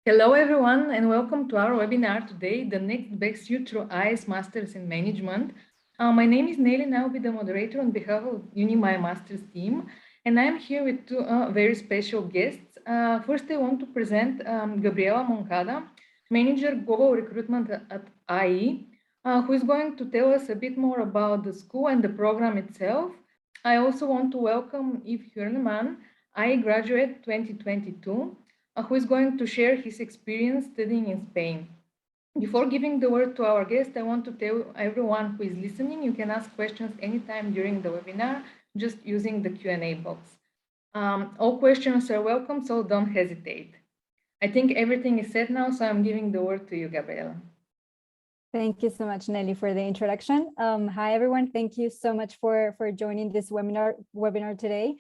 Hello, everyone, and welcome to our webinar today, The Next Best You Through ICE Masters in Management. My name is Nelly, and I'll be the moderator on behalf of UniMy Masters team, and I'm here with two very special guests. First, I want to present Gabriela Moncada, Manager Global Recruitment at IE, who is going to tell us a bit more about the school and the program itself. I also want to welcome Yves Hurneman, IE graduate 2022, who is going to share his experience studying in Spain. Before giving the word to our guest, I want to tell everyone who is listening, you can ask questions anytime during the webinar, just using the Q&A box. All questions are welcome, so don't hesitate. I think everything is said now, so I'm giving the word to you, Gabriela. Thank you so much, Nelly, for the introduction. Hi, everyone. Thank you so much for joining this webinar today.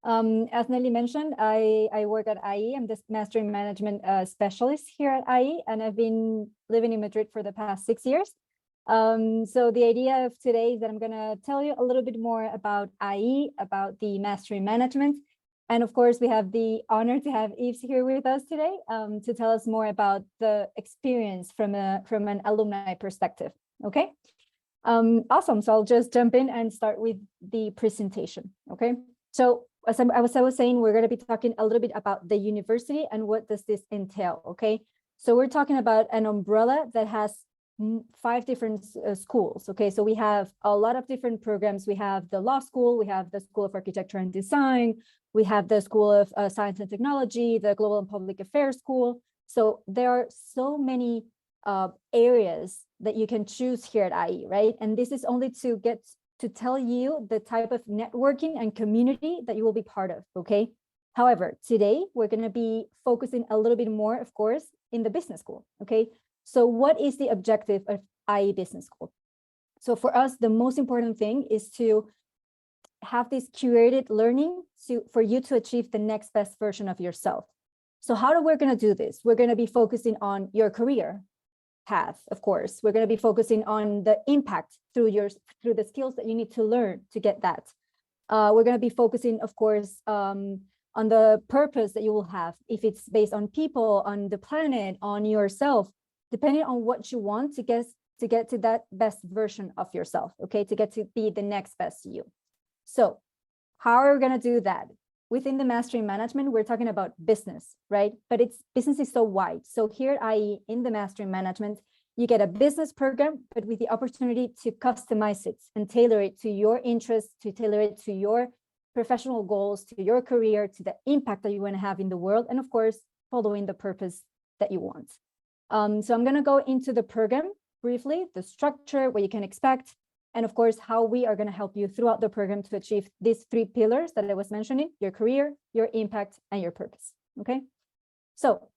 As Nelly mentioned, I work at IE. I'm the Master in Management specialist here at IE, and I've been living in Madrid for the past 6 years. So the idea of today is that I'm going to tell you a little bit more about IE, about the Master in Management. And of course, we have the honor to have Yves here with us today to tell us more about the experience from an alumni perspective. Okay, awesome. So I'll just jump in and start with the presentation. Okay, so as I was saying, we're going to be talking a little bit about the university and what does this entail. Okay, so we're talking about an umbrella that has 5 different schools. Okay, so we have a lot of different programs. We have the law school, we have the School of Architecture and Design, we have the School of Science and Technology, the Global and Public Affairs School. So there are so many areas that you can choose here at IE, right? And this is only to get to tell you the type of networking and community that you will be part of, okay? However, today we're going to be focusing a little bit more, of course, in the business school, okay? So what is the objective of IE Business School? So for us, the most important thing is to have this curated learning for you to achieve the next best version of yourself. So how are we going to do this? We're going to be focusing on your career path, of course. We're going to be focusing on the impact through the skills that you need to learn to get that. We're going to be focusing, of course, on the purpose that you will have, if it's based on people, on the planet, on yourself, depending on what you want to get to that best version of yourself, okay, to get to be the next best you. So how are we going to do that? Within the Master in Management, we're talking about business, right? But business is so wide. So here at IE, in the Master in Management, you get a business program, but with the opportunity to customize it and tailor it to your interests, to tailor it to your professional goals, to your career, to the impact that you want to have in the world, and of course, following the purpose that you want. So I'm going to go into the program briefly, the structure, what you can expect, and of course, how we are going to help you throughout the program to achieve these 3 pillars that I was mentioning: your career, your impact, and your purpose. Okay. So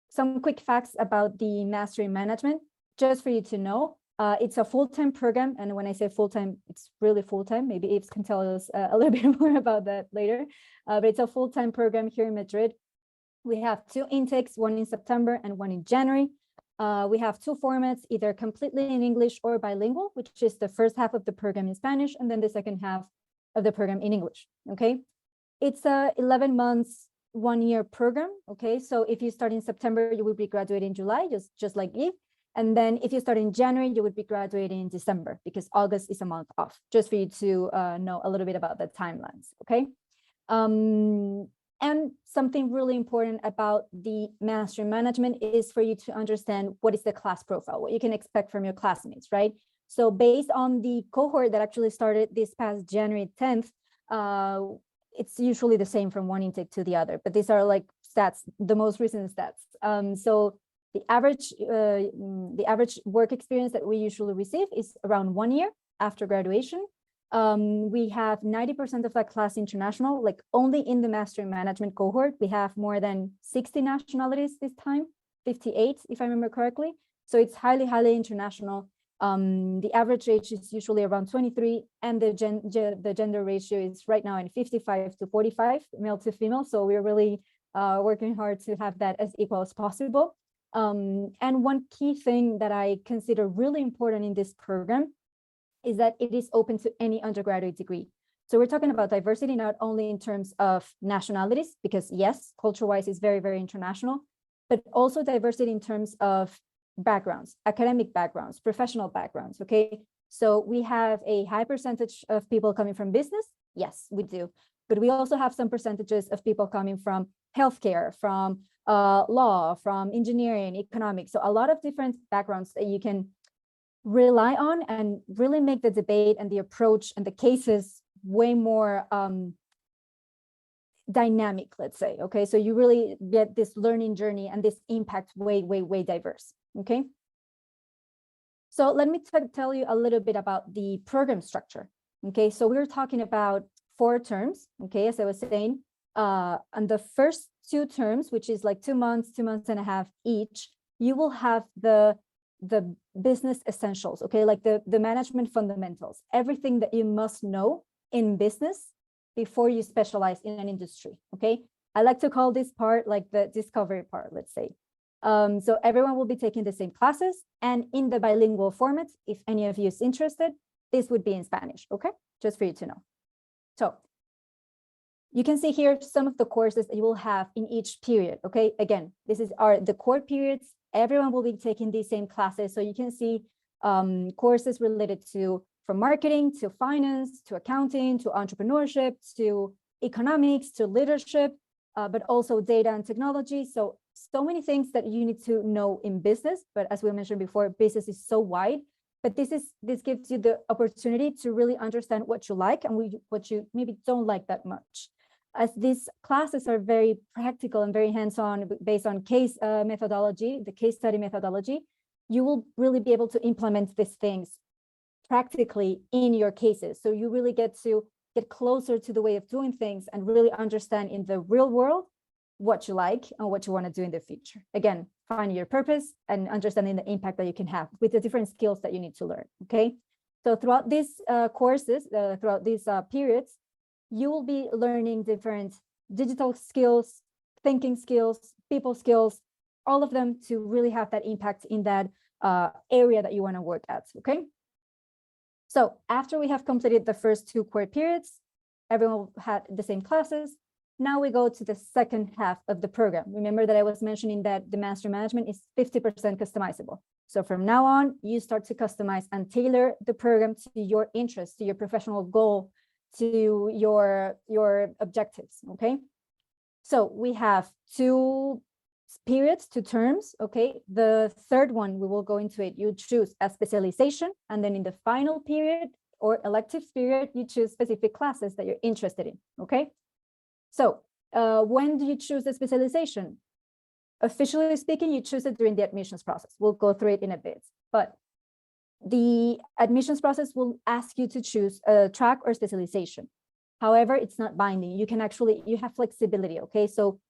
some quick facts about the Master in Management, just for you to know. It's a full-time program. And when I say full-time, it's really full-time. Maybe Yves can tell us a little bit more about that later. But it's a full-time program here in Madrid. We have 2 intakes, one in September and one in January. We have 2 formats, either completely in English or bilingual, which is the first half of the program in Spanish, and then the second half of the program in English, okay? It's a 11 months, 1-year program, okay? So if you start in September, you will be graduating in July, just like Yves. And then if you start in January, you would be graduating in December, because August is a month off, just for you to know a little bit about the timelines, okay? And something really important about the Master in Management is for you to understand what is the class profile, what you can expect from your classmates, right? So based on the cohort that actually started this past January 10th, it's usually the same from one intake to the other, but these are like stats, the most recent stats. So the average work experience that we usually receive is around 1 year after graduation. We have 90% of that class international, like only in the Master in Management cohort, we have more than 60 nationalities this time, 58, if I remember correctly. So it's highly, highly international. The average age is usually around 23, and the gender ratio is right now in 55 to 45, male to female. So we're really working hard to have that as equal as possible. And one key thing that I consider really important in this program is that it is open to any undergraduate degree. So we're talking about diversity, not only in terms of nationalities, because yes, culture-wise is very, very international, but also diversity in terms of backgrounds, academic backgrounds, professional backgrounds, okay? So we have a high percentage of people coming from business. Yes, we do. But we also have some percentages of people coming from healthcare, from law, from engineering, economics. So a lot of different backgrounds that you can rely on and really make the debate and the approach and the cases way more dynamic, let's say, okay? So you really get this learning journey and this impact way diverse, okay? So let me tell you a little bit about the program structure, okay? So we're talking about 4 terms, okay? As I was saying, on the first 2 terms, which is like 2 months, 2 months and a half each, you will have the business essentials, okay? Like the management fundamentals, everything that you must know in business before you specialize in an industry, okay? I like to call this part like the discovery part, let's say. So everyone will be taking the same classes, and in the bilingual format, if any of you is interested, this would be in Spanish, okay? Just for you to know. So you can see here some of the courses that you will have in each period, okay? Again, this is the core periods. Everyone will be taking these same classes. So you can see courses related to from marketing to finance, to accounting, to entrepreneurship, to economics, to leadership, but also data and technology. So many things that you need to know in business. But as we mentioned before, business is so wide. But this gives you the opportunity to really understand what you like and what you maybe don't like that much. As these classes are very practical and very hands-on based on case methodology, the case study methodology, you will really be able to implement these things practically in your cases. So you really get to get closer to the way of doing things and really understand in the real world what you like and what you want to do in the future. Again, finding your purpose and understanding the impact that you can have with the different skills that you need to learn, okay? So throughout these courses, throughout these periods, you will be learning different digital skills, thinking skills, people skills, all of them to really have that impact in that area that you want to work at, okay? So after we have completed the first 2 core periods, everyone had the same classes. Now we go to the second half of the program. Remember that I was mentioning that the master management is 50% customizable. So from now on, you start to customize and tailor the program to your interests, to your professional goal, to your objectives, okay? So we have 2 periods, 2 terms, okay? The third one, we will go into it. You choose a specialization, and then in the final period or electives period, you choose specific classes that you're interested in, okay? So when do you choose the specialization? Officially speaking, you choose it during the admissions process. We'll go through it in a bit, but the admissions process will ask you to choose a track or specialization. However, it's not binding. You have flexibility, okay? So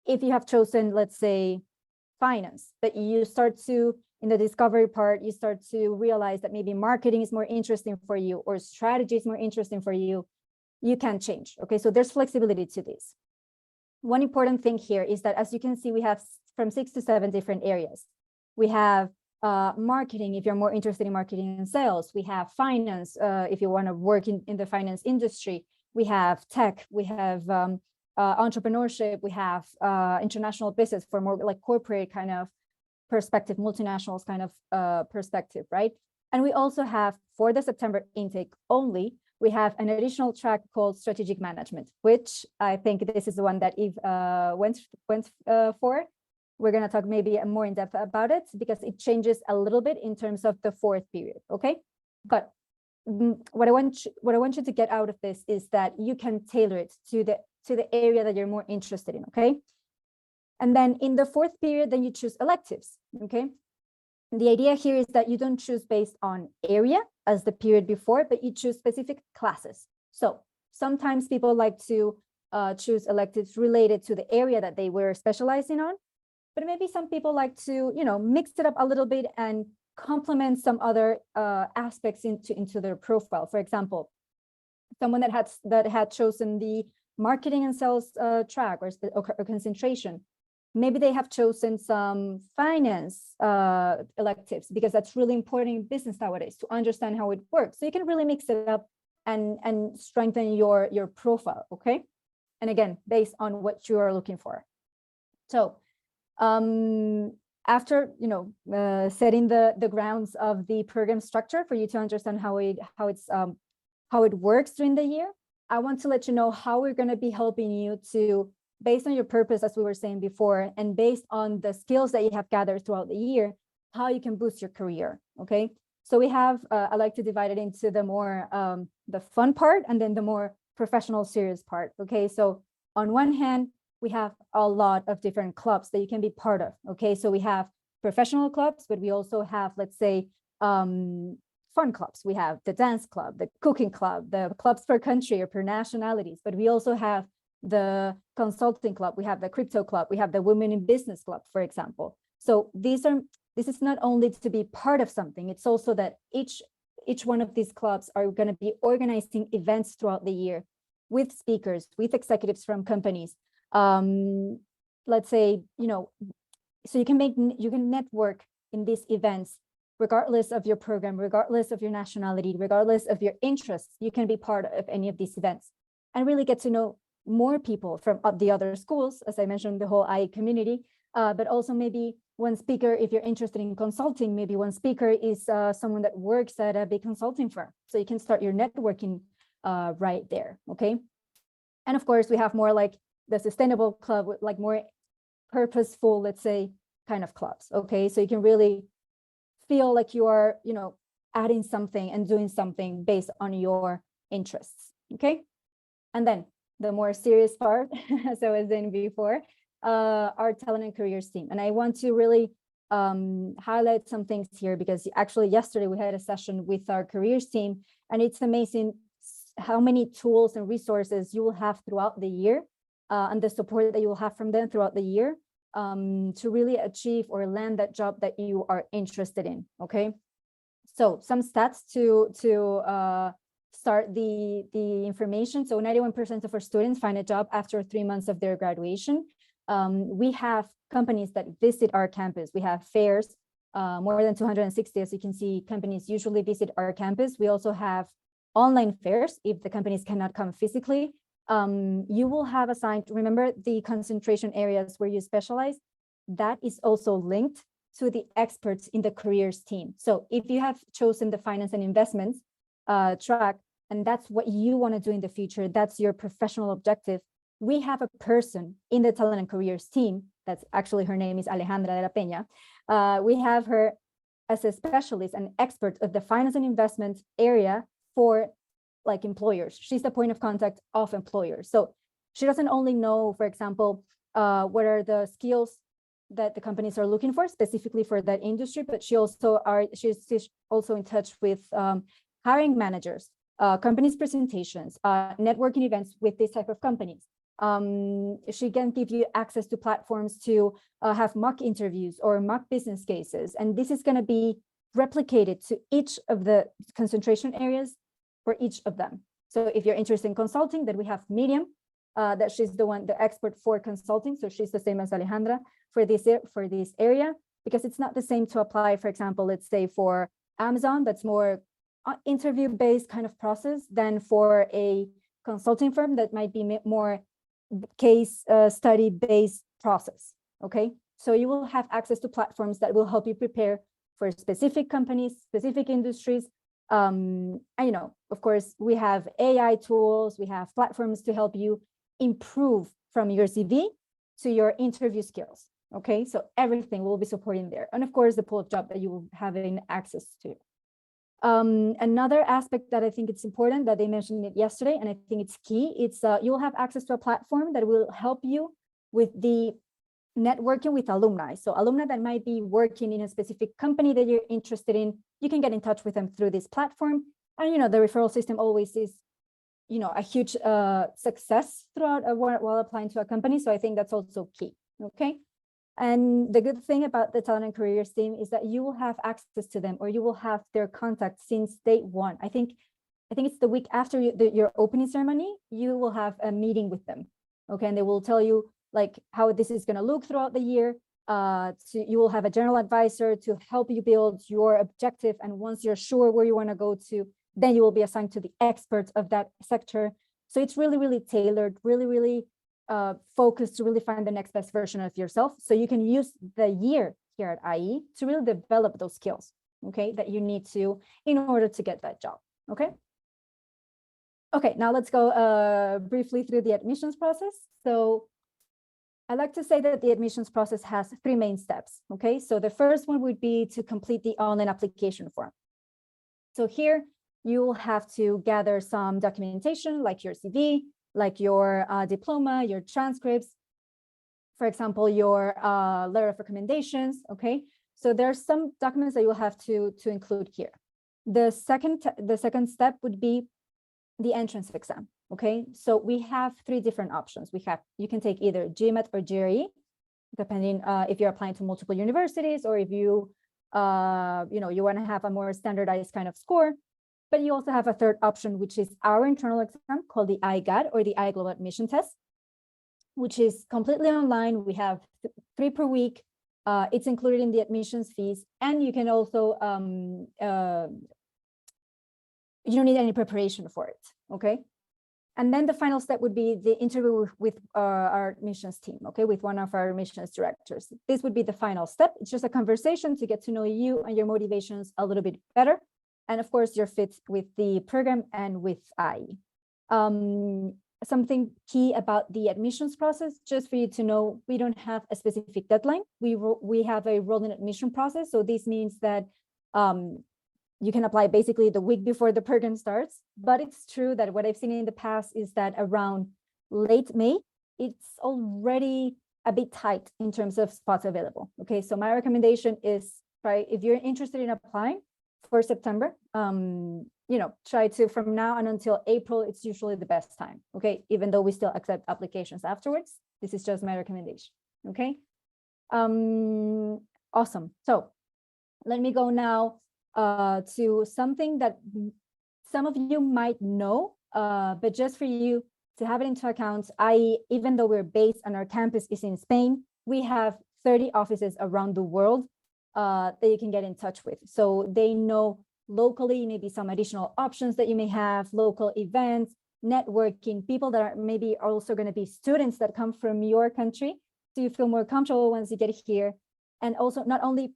if you have chosen, let's say, finance, but you start to, in the discovery part, you start to realize that maybe marketing is more interesting for you or strategy is more interesting for you, you can change, okay? So there's flexibility to this. One important thing here is that, as you can see, we have from 6 to 7 different areas. We have marketing, if you're more interested in marketing and sales. We have finance, if you want to work in the finance industry. We have tech, we have entrepreneurship, we have international business for more like corporate kind of perspective, multinationals kind of perspective, right? And we also have, for the September intake only, we have an additional track called strategic management, which I think this is the one that Eve went for. We're going to talk maybe more in depth about it because it changes a little bit in terms of the 4th period, okay? But what I want you to get out of this is that you can tailor it to the area that you're more interested in, okay? And then in the 4th period, then you choose electives, okay? And the idea here is that you don't choose based on area as the period before, but you choose specific classes. So sometimes people like to choose electives related to the area that they were specializing on, but maybe some people like to, mix it up a little bit and complement some other aspects into their profile. For example, someone that had chosen the marketing and sales track or concentration, maybe they have chosen some finance electives because that's really important in business nowadays to understand how it works. So you can really mix it up and strengthen your profile, okay? And again, based on what you are looking for. So After setting the grounds of the program structure for you to understand how it works during the year, I want to let you know how we're going to be helping you to, based on your purpose, as we were saying before, and based on the skills that you have gathered throughout the year, how you can boost your career. Okay, so we have I like to divide it into the more the fun part and then the more professional serious part. Okay, so on one hand, we have a lot of different clubs that you can be part of. Okay, so we have professional clubs, but we also have, let's say, fun clubs. We have the dance club, the cooking club, the clubs per country or per nationalities, but we also have the consulting club, we have the crypto club, we have the women in business club, for example. So this is not only to be part of something, it's also that each one of these clubs are going to be organizing events throughout the year with speakers, with executives from companies. Let's say, so you can network in these events, regardless of your program, regardless of your nationality, regardless of your interests. You can be part of any of these events and really get to know more people from the other schools, as I mentioned, the whole IE community, but also maybe one speaker, if you're interested in consulting, maybe one speaker is someone that works at a big consulting firm. So you can start your networking right there, okay? And of course, we have more like the sustainable club, with like more purposeful, let's say, kind of clubs, okay? So you can really feel like you are, adding something and doing something based on your interests, okay? And then the more serious part, as I was saying before, our talent and careers team. And I want to really highlight some things here, because actually yesterday we had a session with our careers team, and it's amazing how many tools and resources you will have throughout the year, and the support that you will have from them throughout the year, to really achieve or land that job that you are interested in, okay? So some stats to start the information. So 91% of our students find a job after 3 months of their graduation. We have companies that visit our campus. We have fairs, more than 260, as you can see, companies usually visit our campus. We also have online fairs if the companies cannot come physically. You will have assigned, remember the concentration areas where you specialize, that is also linked to the experts in the careers team. So if you have chosen the finance and investments track, and that's what you want to do in the future, that's your professional objective, we have a person in the talent and careers team, that's actually, her name is Alejandra de la Peña. We have her as a specialist and expert of the finance and investment area for like employers. She's the point of contact of employers. So she doesn't only know, for example, what are the skills that the companies are looking for specifically for that industry, but she's also in touch with hiring managers, companies' presentations, networking events with this type of companies. She can give you access to platforms to have mock interviews or mock business cases. And this is going to be replicated to each of the concentration areas for each of them. So if you're interested in consulting, then we have Miriam, that she's the expert for consulting. So she's the same as Alejandra for this area, because it's not the same to apply, for example, let's say for Amazon, that's more interview-based kind of process than for a consulting firm that might be more case study-based process, okay? So you will have access to platforms that will help you prepare for specific companies, specific industries. And, of course, we have AI tools, we have platforms to help you improve from your CV to your interview skills, okay? So everything will be supporting there. And of course, the pool of job that you will have access to. Another aspect that I think it's important that they mentioned it yesterday, and I think it's key, it's you'll have access to a platform that will help you with the networking with alumni. So alumni that might be working in a specific company that you're interested in, you can get in touch with them through this platform. And, the referral system always is, a huge success throughout while applying to a company. So I think that's also key, okay? And the good thing about the talent and careers team is that you will have access to them, or you will have their contact since day one. I think it's the week after your opening ceremony, you will have a meeting with them, okay? And they will tell you like how this is going to look throughout the year. You will have a general advisor to help you build your objective. And once you're sure where you want to go to, then you will be assigned to the experts of that sector. So it's really, really tailored, really, really focus to really find the next best version of yourself. So you can use the year here at IE to really develop those skills, okay, that you need to in order to get that job, okay? Okay, now let's go briefly through the admissions process. So I like to say that the admissions process has 3 main steps, okay? So the first one would be to complete the online application form. So here you will have to gather some documentation like your CV, like your diploma, your transcripts, for example, your letter of recommendations, okay? So there are some documents that you'll have to include here. The second step would be the entrance exam, okay? So we have 3 different options. You can take either GMAT or GRE, depending if you're applying to multiple universities or if you want to have a more standardized kind of score. But you also have a third option, which is our internal exam called the IGAD, or the IE Global Admission Test, which is completely online. We have 3 per week. It's included in the admissions fees, and you can also you don't need any preparation for it, okay? And then the final step would be the interview with our admissions team, okay, with one of our admissions directors. This would be the final step. It's just a conversation to get to know you and your motivations a little bit better. And of course, your fit with the program and with IE. Something key about the admissions process, just for you to know, we don't have a specific deadline. We have a rolling admission process. So this means that you can apply basically the week before the program starts. But it's true that what I've seen in the past is that around late May, it's already a bit tight in terms of spots available. Okay, so my recommendation is, try, if you're interested in applying for September, try to, from now and until April, it's usually the best time. Okay, even though we still accept applications afterwards, this is just my recommendation. Okay, awesome. So let me go now to something that some of you might know, but just for you to have it into account, even though we're based and our campus is in Spain, we have 30 offices around the world that you can get in touch with. So they know locally, maybe some additional options that you may have, local events, networking, people that are maybe also going to be students that come from your country. So you feel more comfortable once you get here. And also not only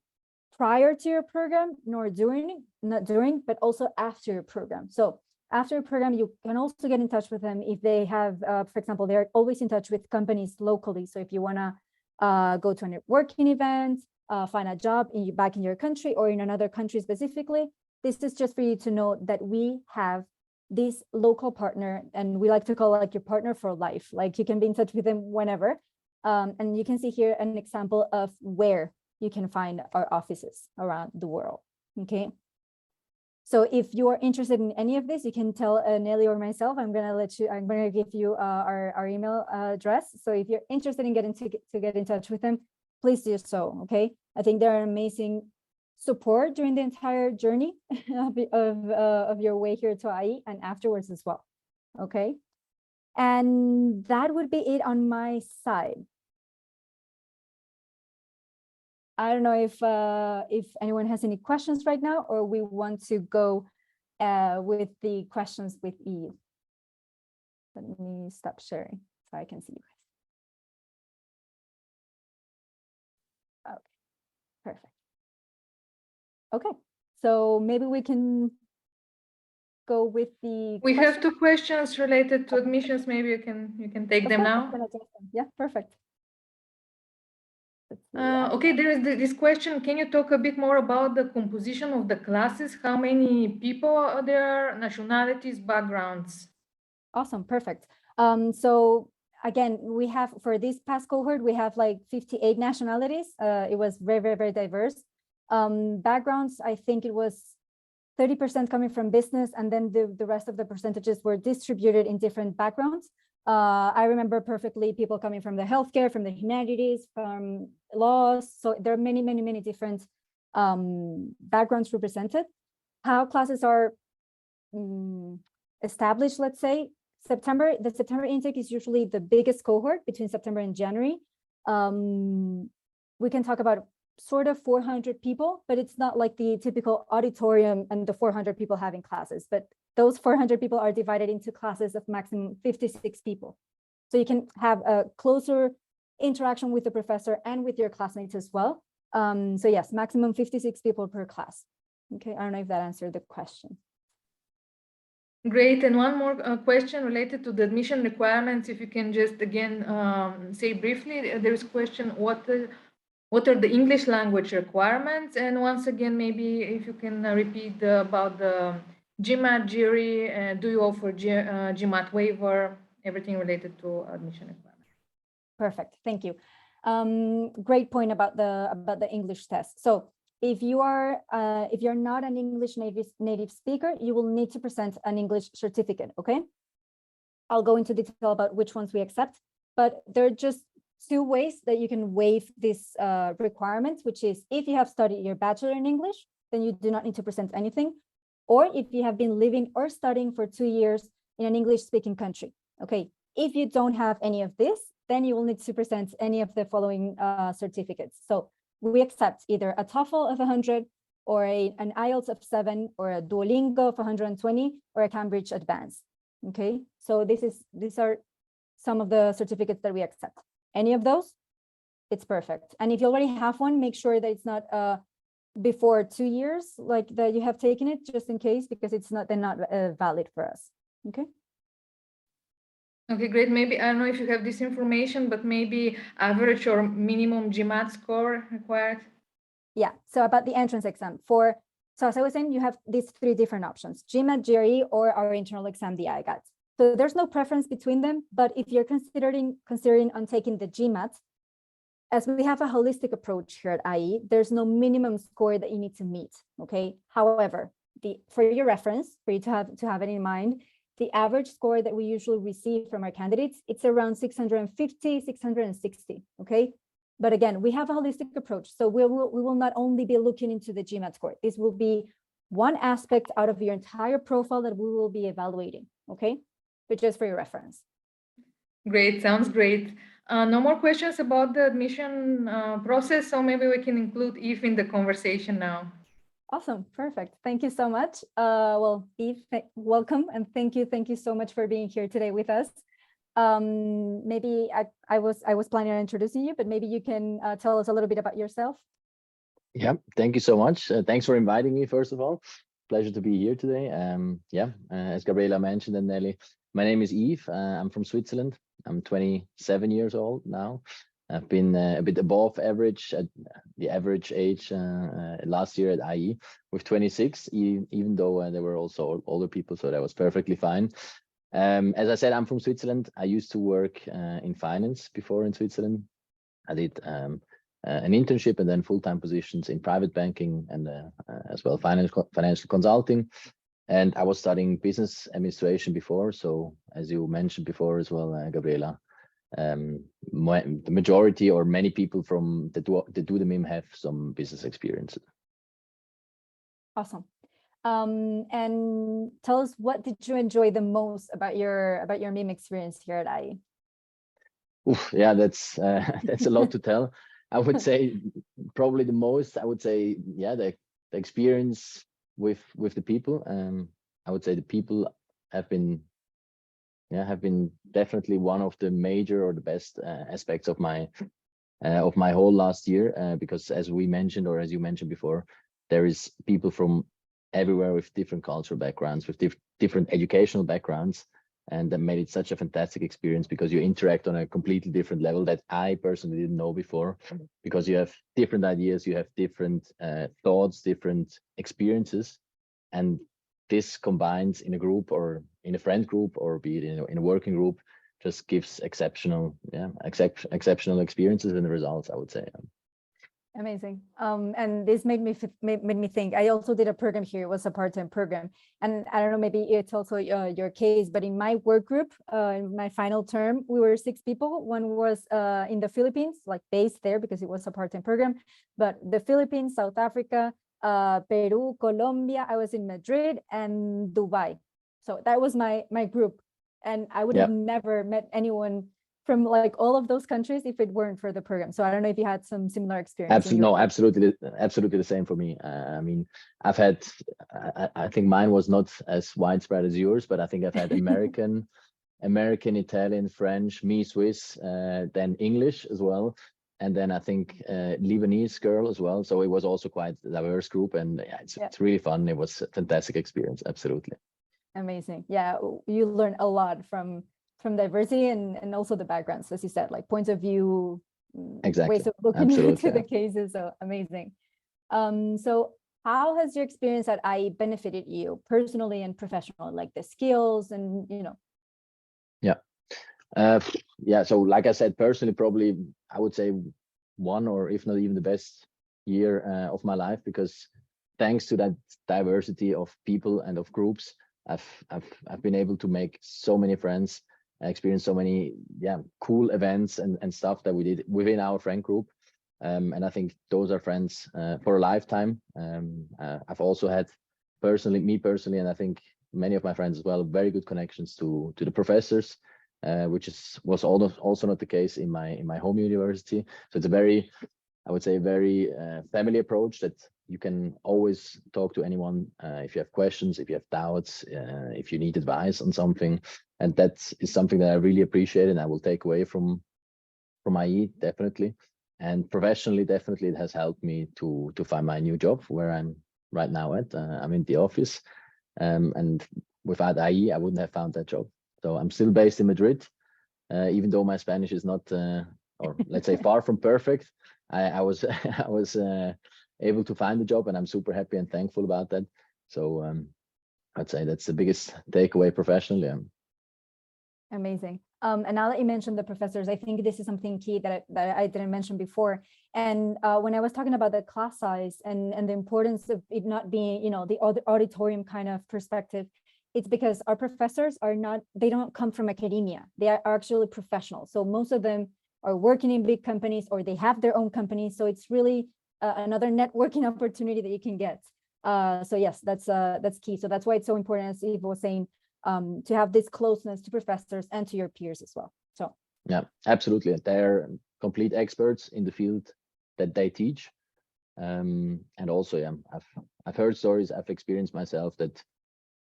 prior to your program, not during, but also after your program. So after your program, you can also get in touch with them if they have, for example, they're always in touch with companies locally. So if you want to go to a networking event, find a job back in your country or in another country specifically, this is just for you to know that we have this local partner, and we like to call it like your partner for life. Like you can be in touch with them whenever. And you can see here an example of where you can find our offices around the world, okay? So if you are interested in any of this, you can tell Nelly or myself. I'm gonna give you our email address. So if you're interested in getting to get in touch with them, please do so, okay? I think they're an amazing support during the entire journey of your way here to IE and afterwards as well, okay? And that would be it on my side. I don't know if anyone has any questions right now, or we want to go with the questions with Eve. Let me stop sharing so I can see you guys. Okay, perfect. Okay, so maybe we can go with the We have 2 questions related to admissions. Maybe you can take them now. Yeah, perfect. Okay, there is this question. Can you talk a bit more about the composition of the classes? How many people are there, nationalities, backgrounds? Awesome, perfect. So again, we have, for this past cohort, we have like 58 nationalities. It was very, very, very diverse. Backgrounds, I think it was 30% coming from business, and then the rest of the percentages were distributed in different backgrounds. I remember perfectly people coming from the healthcare, from the humanities, from laws. So there are many, many, many different backgrounds represented. How classes are established, let's say, the September intake is usually the biggest cohort between September and January. We can talk about sort of 400 people, but it's not like the typical auditorium and the 400 people having classes, but those 400 people are divided into classes of maximum 56 people. So you can have a closer interaction with the professor and with your classmates as well. So yes, maximum 56 people per class. Okay, I don't know if that answered the question. Great. And one more question related to the admission requirements. If you can just again say briefly, there is a question, what are the English language requirements? And once again, maybe if you can repeat about the GMAT, GRE, do you offer GMAT waiver, everything related to admission requirements? Perfect, thank you. Great point about the English test. So if you're not an English native speaker, you will need to present an English certificate, okay? I'll go into detail about which ones we accept, but there are just two ways that you can waive this requirement, which is if you have studied your bachelor in English, then you do not need to present anything, or if you have been living or studying for 2 years in an English-speaking country, okay? If you don't have any of this, then you will need to present any of the following certificates. So we accept either a TOEFL of 100 or an IELTS of 7 or a Duolingo of 120 or a Cambridge Advanced. Okay, so these are some of the certificates that we accept. Any of those, it's perfect. And if you already have one, make sure that it's not before 2 years, like that you have taken it, just in case, because they're not valid for us. Okay. Okay, great. Maybe, I don't know if you have this information, but maybe average or minimum GMAT score required? Yeah, so about the entrance exam. So as I was saying, you have these 3 different options, GMAT, GRE, or our internal exam, the IGAT. So there's no preference between them, but if you're considering on taking the GMAT, as we have a holistic approach here at IE, there's no minimum score that you need to meet, okay? However, for your reference, for you to have it in mind, the average score that we usually receive from our candidates, it's around 650, 660, okay? But again, we have a holistic approach. So we will not only be looking into the GMAT score. This will be one aspect out of your entire profile that we will be evaluating, okay? But just for your reference. Great, sounds great. No more questions about the admission process, so maybe we can include Eve in the conversation now. Awesome, perfect. Thank you so much. Well, Eve, welcome, and thank you so much for being here today with us. Maybe I was planning on introducing you, but maybe you can tell us a little bit about yourself. Yeah, thank you so much. Thanks for inviting me, first of all. Pleasure to be here today. As Gabriela mentioned, and Nelly, my name is Eve. I'm from Switzerland. I'm 27 years old now. I've been a bit above average at the average age last year at IE with 26, even though there were also older people, so that was perfectly fine. As I said, I'm from Switzerland. I used to work in finance before in Switzerland. I did an internship and then full-time positions in private banking and as well financial consulting. And I was studying business administration before. So as you mentioned before as well, Gabriela, the majority or many people from the do the MIM have some business experience. Awesome. And tell us, what did you enjoy the most about your MIM experience here at IE? Oof, yeah, that's a lot to tell. I would say probably the most, I would say, yeah, the experience with the people. I would say the people have been definitely one of the major or the best aspects of my whole last year, because as we mentioned, or as you mentioned before, there is people from everywhere with different cultural backgrounds, with different educational backgrounds, and that made it such a fantastic experience because you interact on a completely different level that I personally didn't know before, because you have different ideas, you have different thoughts, different experiences, and this combines in a group or in a friend group or be it in a working group, just gives exceptional experiences and results, I would say. Amazing. And this made me think. I also did a program here. It was a part-time program, and I don't know, maybe it's also your case, but in my work group, in my final term, we were 6 people. One was in the Philippines, like based there because it was a part-time program, but the Philippines, South Africa, Peru, Colombia. I was in Madrid and Dubai. So that was my group, and I would have never met anyone from like all of those countries if it weren't for the program. So I don't know if you had some similar experience. Absolutely the same for me. I mean, I've had, I think mine was not as widespread as yours, but I think I've had American, American, Italian, French, me Swiss, then English as well. And then I think Lebanese girl as well. So it was also quite a diverse group, and yeah, it's really fun. It was a fantastic experience. Absolutely. Amazing. Yeah, you learn a lot from diversity and also the backgrounds, as you said, like points of view, Exactly. ways of looking Absolutely. into the cases. So amazing. So how has your experience at IE benefited you personally and professionally, like the skills and, you know? Yeah, so like I said, personally, probably I would say one, or if not even the best year of my life, because thanks to that diversity of people and of groups, I've been able to make so many friends, experience so many cool events and stuff that we did within our friend group. And I think those are friends for a lifetime. I've also had me personally, and I think many of my friends as well, very good connections to the professors, which was also not the case in my home university. So it's a very, I would say, very family approach, that you can always talk to anyone if you have questions, if you have doubts, if you need advice on something. And that is something that I really appreciate, and I will take away from IE, definitely. And professionally, definitely, it has helped me to find my new job where I'm right now at. I'm in the office, and without IE, I wouldn't have found that job. So I'm still based in Madrid, even though my Spanish is not, or let's say, far from perfect. I was I was able to find the job, and I'm super happy and thankful about that. So I'd say that's the biggest takeaway professionally. Amazing. And now that you mentioned the professors, I think this is something key that I didn't mention before. And when I was talking about the class size and the importance of it not being, you know, the auditorium kind of perspective, it's because our professors they don't come from academia. They are actually professionals. So most of them are working in big companies, or they have their own companies. So it's really another networking opportunity that you can get. So yes, that's key. So that's why it's so important, as Eve was saying, to have this closeness to professors and to your peers as well. So yeah, absolutely. They're complete experts in the field that they teach. And also, yeah, I've heard stories, I've experienced myself, that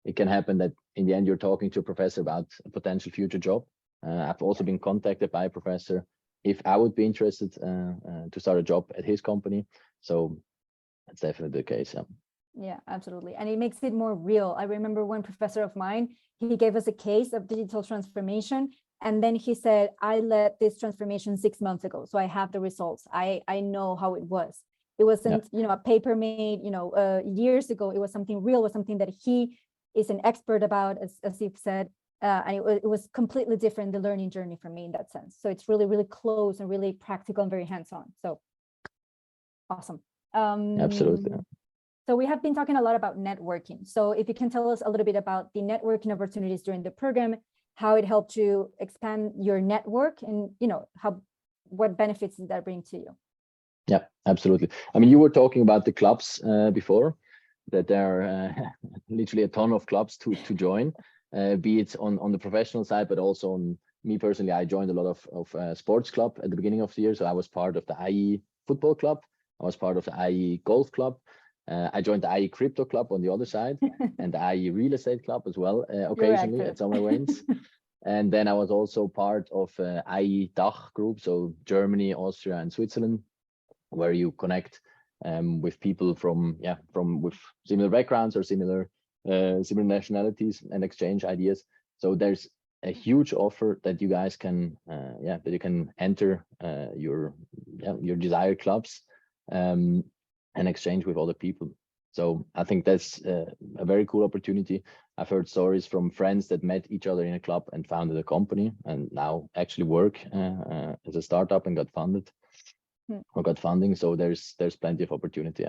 it can happen that in the end you're talking to a professor about a potential future job. I've also been contacted by a professor if I would be interested to start a job at his company. So that's definitely the case. Yeah, absolutely. And it makes it more real. I remember one professor of mine, he gave us a case of digital transformation. And then he said, I led this transformation 6 months ago. So I have the results. I know how it was. It wasn't, you know, a paper made, you know, years ago. It was something real, it was something that he is an expert about, as you've said. And it was completely different, the learning journey for me in that sense. So it's really, really close and really practical and very hands-on. So awesome. Absolutely. So we have been talking a lot about networking. So if you can tell us a little bit about the networking opportunities during the program, how it helped you expand your network, and, you know, what benefits did that bring to you? Yeah, absolutely. I mean, you were talking about the clubs before, that there are literally a ton of clubs to join, be it on the professional side, but also on me personally. I joined a lot of sports club at the beginning of the year. So I was part of the IE football club. I was part of the IE golf club. I joined the IE crypto club on the other side, and the IE real estate club as well, occasionally at summer events. And then I was also part of IE DACH group, so Germany, Austria, and Switzerland, where you connect with people from with similar backgrounds or similar nationalities, and exchange ideas. So there's a huge offer that you guys can that you can enter your desired clubs and exchange with other people. So I think that's a very cool opportunity. I've heard stories from friends that met each other in a club and founded a company, and now actually work as a startup and got funded or got funding. So there's plenty of opportunity.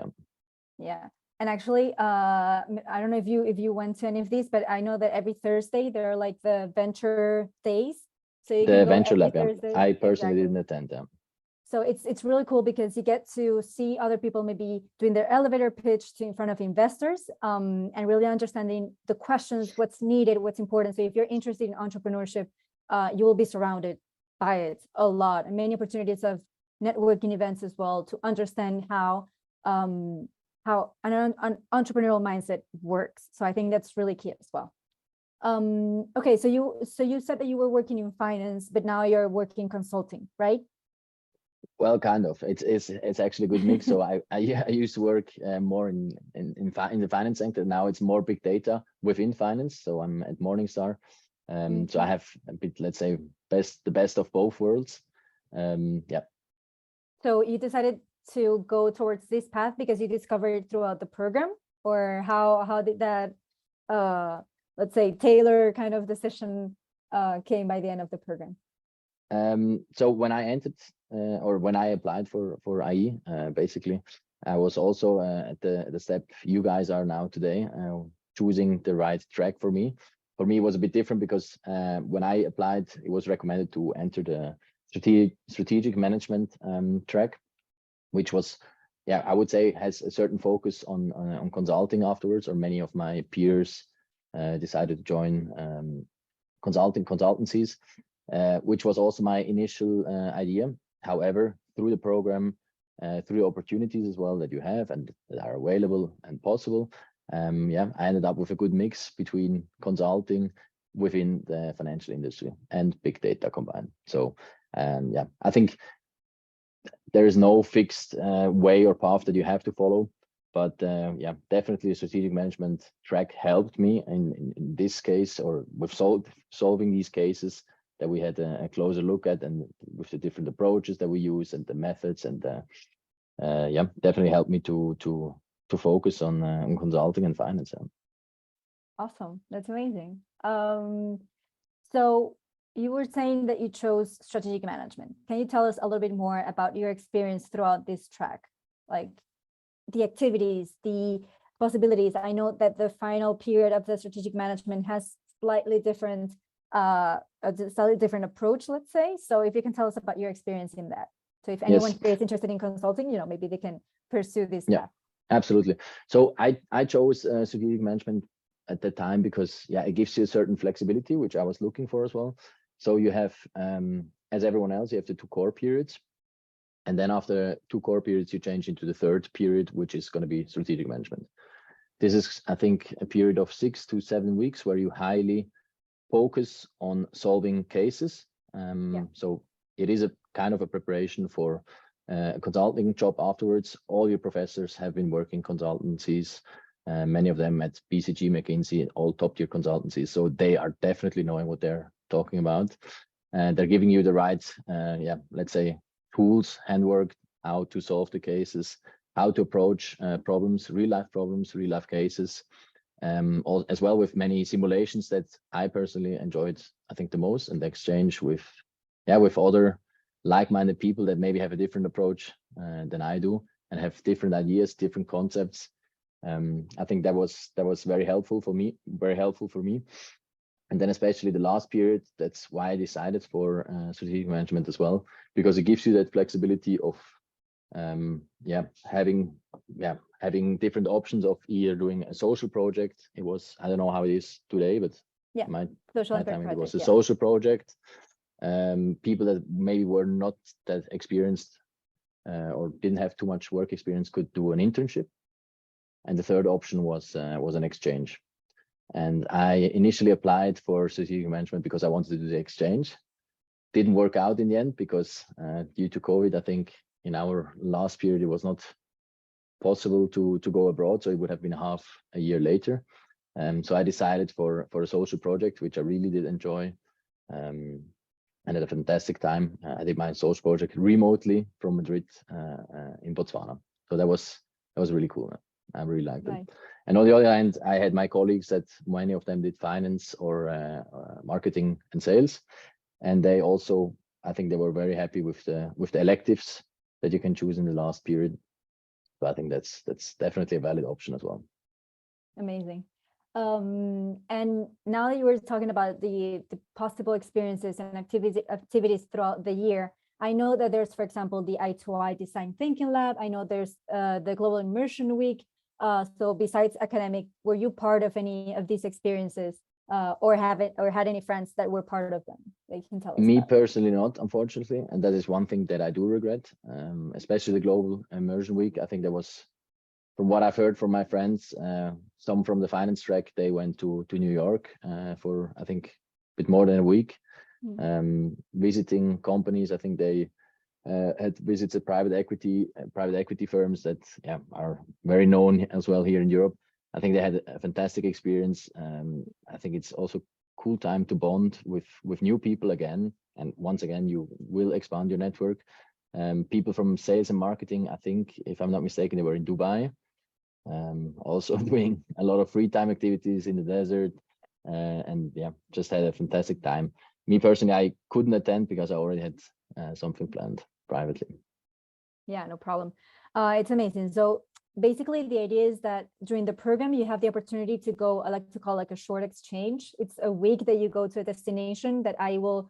Yeah. And actually, I don't know if you went to any of these, but I know that every Thursday there are like the venture days. So you the venture lab. Thursday. I personally didn't attend them. So it's really cool because you get to see other people maybe doing their elevator pitch in front of investors, and really understanding the questions, what's needed, what's important. So if you're interested in entrepreneurship, you will be surrounded by it a lot, and many opportunities of networking events as well, to understand how an entrepreneurial mindset works. So I think that's really key as well. Okay, so you said that you were working in finance, but now you're working consulting, right? Well, kind of. It's actually a good mix. So I used to work more in the finance sector. Now it's more big data within finance. So I'm at Morningstar. So I have a bit, let's say, the best of both worlds. Yeah. So you decided to go towards this path because you discovered it throughout the program, or how did that let's say tailor kind of decision came by the end of the program? So when I entered or when I applied for IE, basically, I was also at the step you guys are now today, choosing the right track for me. For me, it was a bit different because when I applied, it was recommended to enter the strategic management track, which was, yeah, I would say has a certain focus on consulting afterwards, or many of my peers decided to join consultancies. Which was also my initial idea. However, through the program, through opportunities as well that you have and that are available and possible, yeah, I ended up with a good mix between consulting within the financial industry and big data combined. So yeah, I think there is no fixed way or path that you have to follow. But yeah, definitely a strategic management track helped me in this case, or with solving these cases that we had a closer look at, and with the different approaches that we use and the methods, and yeah, definitely helped me to focus on consulting and finance. Awesome, that's amazing. So you were saying that you chose strategic management. Can you tell us a little bit more about your experience throughout this track, like the activities, the possibilities? I know that the final period of the strategic management has slightly different a slightly different approach, let's say. So if you can tell us about your experience in that. So if anyone here is interested in consulting, maybe they can pursue this path. Absolutely. So I chose strategic management at the time because, yeah, it gives you a certain flexibility, which I was looking for as well. So you have, as everyone else, you have the 2 core periods. And then after 2 core periods, you change into the 3rd period, which is going to be strategic management. This is, I think, a period of 6 to 7 weeks where you highly focus on solving cases. So it is a kind of a preparation for a consulting job afterwards. All your professors have been working consultancies, many of them at BCG, McKinsey, all top tier consultancies. So they are definitely knowing what they're talking about. And they're giving you the right, yeah, let's say tools, handwork, how to solve the cases, how to approach problems, real life cases. As well with many simulations that I personally enjoyed, I think, the most, and the exchange with other like-minded people that maybe have a different approach than I do and have different ideas, different concepts. I think that was very helpful for me. And then especially the last period, that's why I decided for strategic management as well, because it gives you that flexibility of having different options of either doing a social project. It was, I don't know how it is today, but yeah, my time it was a yeah. social project. People that maybe were not that experienced or didn't have too much work experience could do an internship. And the third option was an exchange. And I initially applied for strategic management because I wanted to do the exchange. Didn't work out in the end because due to COVID, I think in our last period, it was not possible to go abroad. So it would have been half a year later. So I decided for a social project, which I really did enjoy. And had a fantastic time. I did my social project remotely from Madrid in Botswana. So that was really cool. I really liked it. And on the other hand, I had my colleagues that many of them did finance or marketing and sales. And they also, I think they were very happy with the electives that you can choose in the last period. So I think that's definitely a valid option as well. Amazing. And now that you were talking about the possible experiences and activities throughout the year, I know that there's, for example, the I2I Design Thinking Lab. I know there's the Global Immersion Week. So besides academic, were you part of any of these experiences or had any friends that were part of them? They can tell us. Me personally, not, unfortunately. And that is one thing that I do regret, especially the Global Immersion Week. I think that was from what I've heard from my friends, some from the finance track, they went to New York for, I think, a bit more than a week, visiting companies. I think they had visited private equity firms that are very known as well here in Europe. I think they had a fantastic experience. I think it's also cool time to bond with new people again, and once again you will expand your network. People from sales and marketing, I think, if I'm not mistaken, they were in Dubai, also doing a lot of free time activities in the desert, and just had a fantastic time. Me personally, I couldn't attend because I already had something planned privately. Yeah, no problem. It's amazing. So basically the idea is that during the program, you have the opportunity to go, I like to call like a short exchange. It's a week that you go to a destination that I will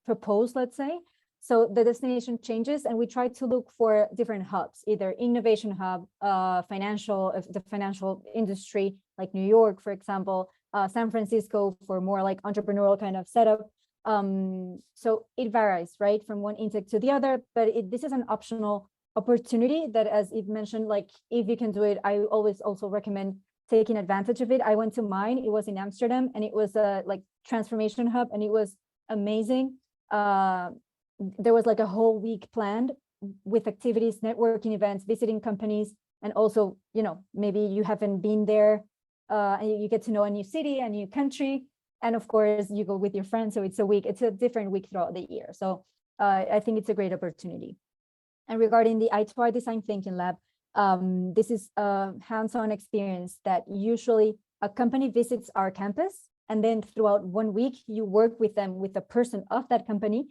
propose, let's say. So the destination changes, and we try to look for different hubs, either innovation hub, the financial industry, like New York, for example, San Francisco for more like entrepreneurial kind of setup. So it varies, right, from one intake to the other, but this is an optional opportunity that, as Eve mentioned, like if you can do it, I always also recommend taking advantage of it. I went to mine, it was in Amsterdam, and it was a like transformation hub, and it was amazing. There was like a whole week planned with activities, networking events, visiting companies, and also, you know, maybe you haven't been there, and you get to know a new city, a new country, and of course you go with your friends. So it's a different week throughout the year. So I think it's a great opportunity. And regarding the I2R Design Thinking Lab, this is a hands-on experience that usually a company visits our campus, and then throughout 1 week you work with them, with the person of that company,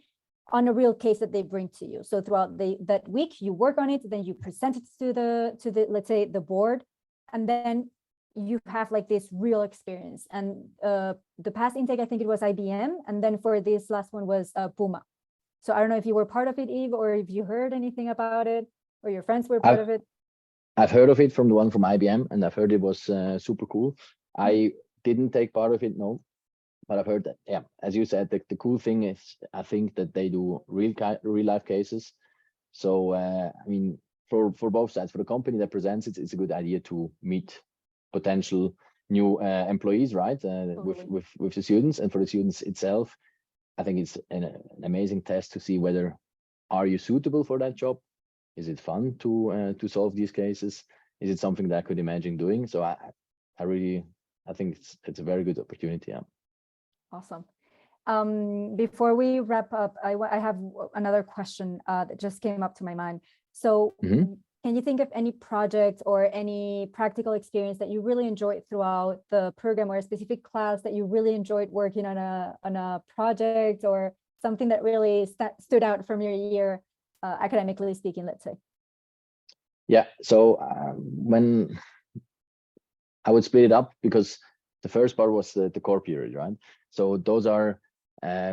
on a real case that they bring to you. So throughout that week you work on it, then you present it to the let's say the board, and then you have like this real experience. And the past intake, I think it was IBM, and then for this last one was Puma. So I don't know if you were part of it, Eve, or if you heard anything about it, or your friends were part of it. I've heard of it from the one from IBM, and I've heard it was super cool. I didn't take part of it, no, but I've heard that, yeah, as you said, the cool thing is, I think that they do real life cases. So, I mean, for both sides, for the company that presents it, it's a good idea to meet potential new employees, right? With the students, and for the students itself, I think it's an amazing test to see whether are you suitable for that job. Is it fun to solve these cases? Is it something that I could imagine doing? So I think it's a very good opportunity. Yeah. Awesome. Before we wrap up, I have another question that just came up to my mind. So can you think of any project or any practical experience that you really enjoyed throughout the program, or a specific class that you really enjoyed working on a project, or something that really stood out from your year, academically speaking, let's say? Yeah, so when I would split it up, because the first part was the core period, right? So those are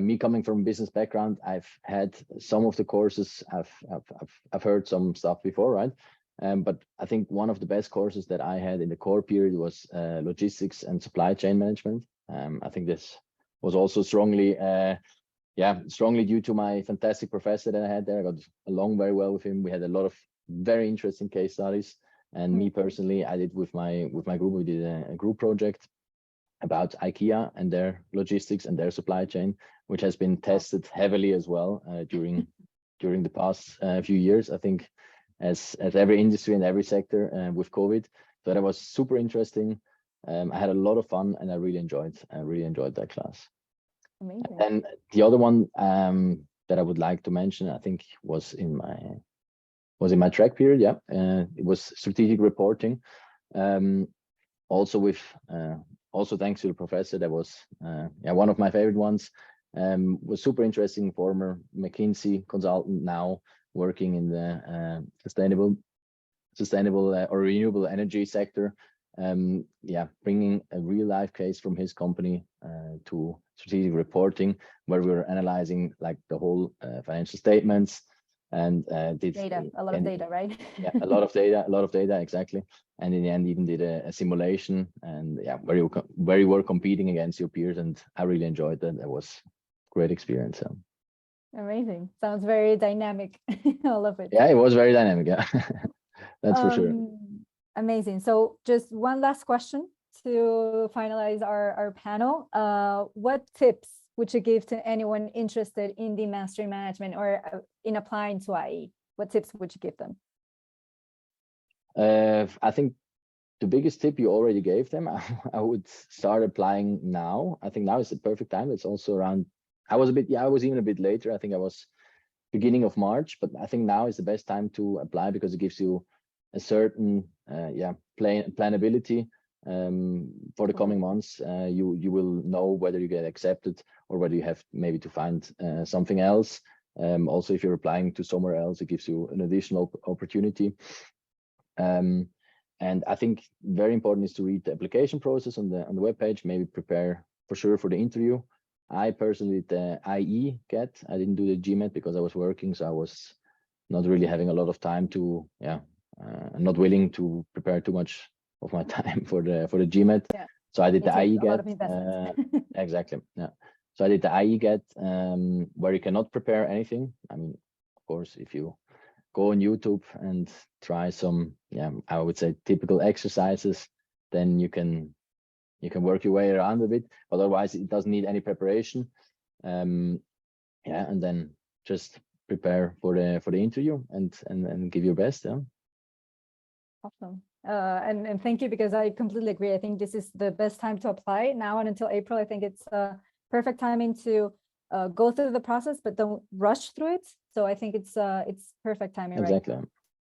me coming from business background. I've had some of the courses, I've heard some stuff before, right? But I think one of the best courses that I had in the core period was logistics and supply chain management. I think this was also strongly due to my fantastic professor that I had there. I got along very well with him. We had a lot of very interesting case studies, and me personally, I did with my group, we did a group project about IKEA and their logistics and their supply chain, which has been tested heavily as well during the past few years, I think, as every industry and every sector with COVID. So that was super interesting. I had a lot of fun, and I really enjoyed that class. Amazing. And the other one that I would like to mention, I think was in my track period. Yeah, it was strategic reporting. Also thanks to the professor, that was one of my favorite ones. Was super interesting. Former McKinsey consultant, now working in the sustainable or renewable energy sector. Bringing a real life case from his company to strategic reporting, where we were analyzing like the whole financial statements and did a lot of data, right? Yeah, a lot of data, exactly. And in the end, even did a simulation, and where you were competing against your peers, and I really enjoyed that. That was a great experience. So. Amazing. Sounds very dynamic. I love it. Yeah, it was very dynamic. Yeah, that's for sure. Amazing. So just one last question to finalize our panel. What tips would you give to anyone interested in the master in management or in applying to IE? What tips would you give them? I think the biggest tip you already gave them. I would start applying now. I think now is the perfect time. It's also around, I was even a bit later. I think I was beginning of March, but I think now is the best time to apply because it gives you a certain planability for the coming months. You will know whether you get accepted or whether you have maybe to find something else. Also, if you're applying to somewhere else, it gives you an additional opportunity. And I think very important is to read the application process on the webpage, maybe prepare for sure for the interview. I personally did the IE GET. I didn't do the GMAT because I was working, so I was not really having a lot of time to, not willing to prepare too much of my time for the GMAT. Yeah. So I did the IE GET. Exactly. Yeah. So I did the IE GET, where you cannot prepare anything. I mean, of course, if you go on YouTube and try some, I would say typical exercises, then you can work your way around a bit, but otherwise it doesn't need any preparation. And then just prepare for the interview and give your best. Yeah. Awesome. And thank you, because I completely agree. I think this is the best time to apply now and until April. I think it's a perfect timing to go through the process, but don't rush through it. So I think it's perfect timing. Exactly. Right?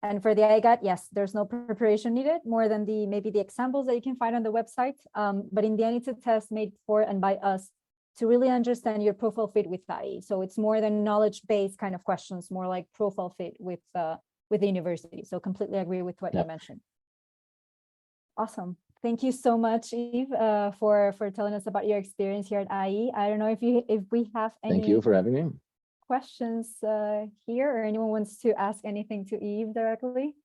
And for the IGAT, yes, there's no preparation needed more than maybe the examples that you can find on the website. But in the end, it's a test made for and by us to really understand your profile fit with IE. So it's more than knowledge-based kind of questions, more like profile fit with the university. So completely agree with what you mentioned. Awesome. Thank you so much, Yves, for telling us about your experience here at IE. I don't know if we have any. Thank you for having me. Questions here, or anyone wants to ask anything to Yves directly?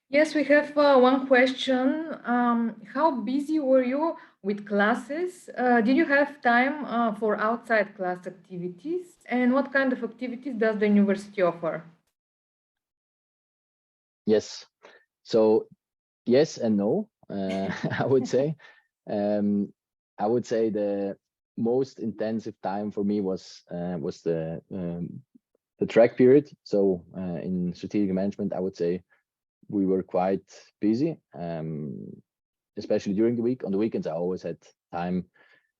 Yes, we have one question. How busy were you with classes? Did you have time for outside class activities? And what kind of activities does the university offer? Yes. So yes and no. I would say. I would say the most intensive time for me was the track period. So in strategic management, I would say we were quite busy, especially during the week. On the weekends, I always had time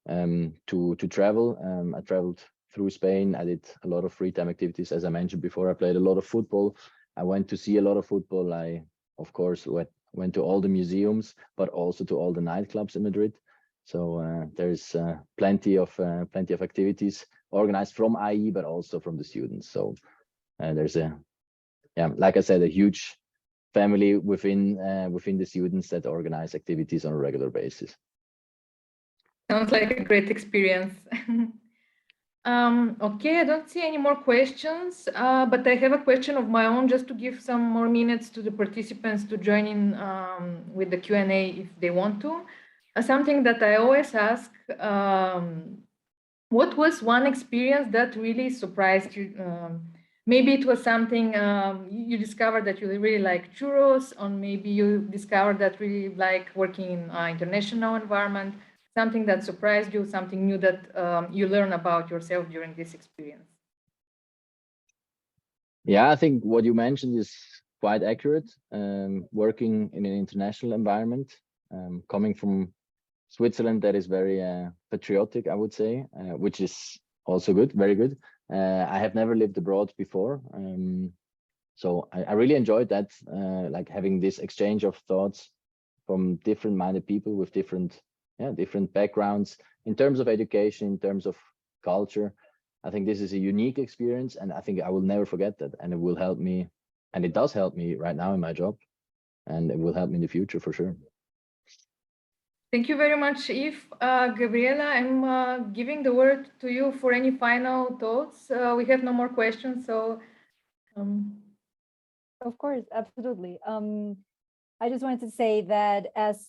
to travel. I traveled through Spain. I did a lot of free time activities. As I mentioned before, I played a lot of football. I went to see a lot of football. I, of course, went to all the museums, but also to all the nightclubs in Madrid. So there's plenty of activities organized from IE, but also from the students. So there's like I said, a huge family within the students that organize activities on a regular basis. Sounds like a great experience. Okay, I don't see any more questions, but I have a question of my own, just to give some more minutes to the participants to join in with the Q&A if they want to. Something that I always ask, what was one experience that really surprised you? Maybe it was something you discovered that you really like churros, or maybe you discovered that really like working in an international environment, something that surprised you, something new that you learn about yourself during this experience. Yeah, I think what you mentioned is quite accurate. Working in an international environment, coming from Switzerland, that is very patriotic, I would say, which is also good, very good. I have never lived abroad before, so I really enjoyed that, like having this exchange of thoughts from different minded people with different backgrounds in terms of education, in terms of culture. I think this is a unique experience, and I think I will never forget that, and it will help me, and it does help me right now in my job, and it will help me in the future for sure. Thank you very much, Yves. Gabriela, I'm giving the word to you for any final thoughts. We have no more questions, so. Of course, absolutely. I just wanted to say that as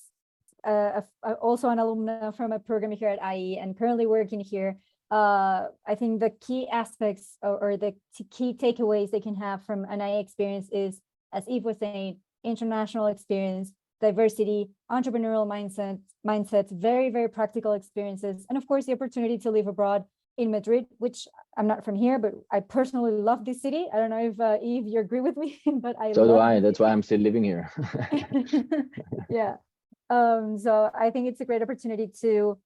also an alumna from a program here at IE and currently working here, I think the key aspects or the key takeaways they can have from an IE experience is, as Yves was saying, international experience, diversity, entrepreneurial mindsets, very, very practical experiences, and of course, the opportunity to live abroad in Madrid, which I'm not from here, but I personally love this city. I don't know if Eve, you agree with me, but So do love I. That's why I'm still living here. Yeah. So I think it's a great opportunity to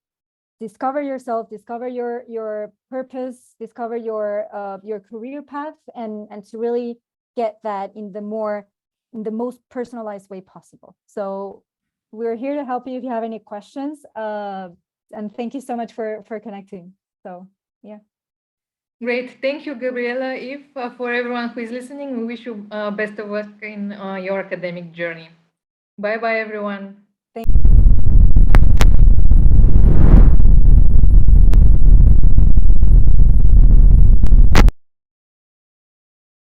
discover yourself, discover your purpose, discover your career path, and to really get that in the most personalized way possible. So we're here to help you if you have any questions. And thank you so much for connecting. So yeah. Great. Thank you, Gabriela. If for everyone who is listening, we wish you best of luck in your academic journey. Bye-bye, everyone. Thank you.